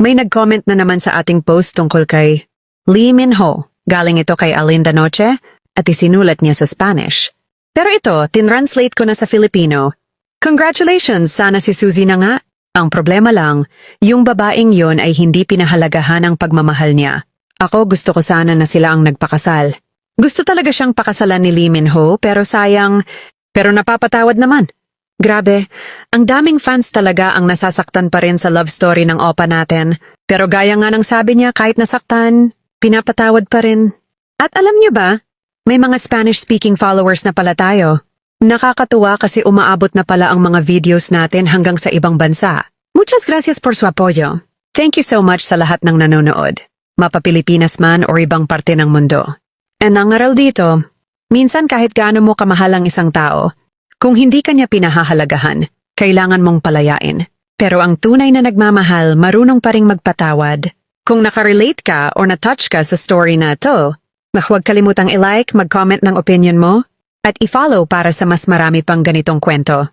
May nag-comment na naman sa ating post tungkol kay Lee Min-ho. Galing ito kay Alinda Noche at isinulat niya sa Spanish. Pero ito, tinranslate ko na sa Filipino. Congratulations, sana si Suzy na nga. Ang problema lang, yung babaeng yon ay hindi pinahalagahan ang pagmamahal niya. Ako gusto ko sana na sila ang nagpakasal. Gusto talaga siyang pakasalan ni Lee Min-ho pero sayang, pero napapatawad naman. Grabe, ang daming fans talaga ang nasasaktan pa rin sa love story ng opa natin. Pero gaya nga ng sabi niya, kahit nasaktan, pinapatawad pa rin. At alam niyo ba, may mga Spanish-speaking followers na pala tayo. Nakakatuwa kasi umaabot na pala ang mga videos natin hanggang sa ibang bansa. Muchas gracias por su apoyo. Thank you so much sa lahat ng nanonood. Mapa-Pilipinas man o ibang parte ng mundo. And ang aral dito, minsan kahit gaano mo kamahal ang isang tao, kung hindi kanya pinahahalagahan, kailangan mong palayain. Pero ang tunay na nagmamahal, marunong pa ring magpatawad. Kung nakarelate ka o na-touch ka sa story na to, huwag kalimutang i-like, mag-comment ng opinion mo, at i-follow para sa mas marami pang ganitong kwento.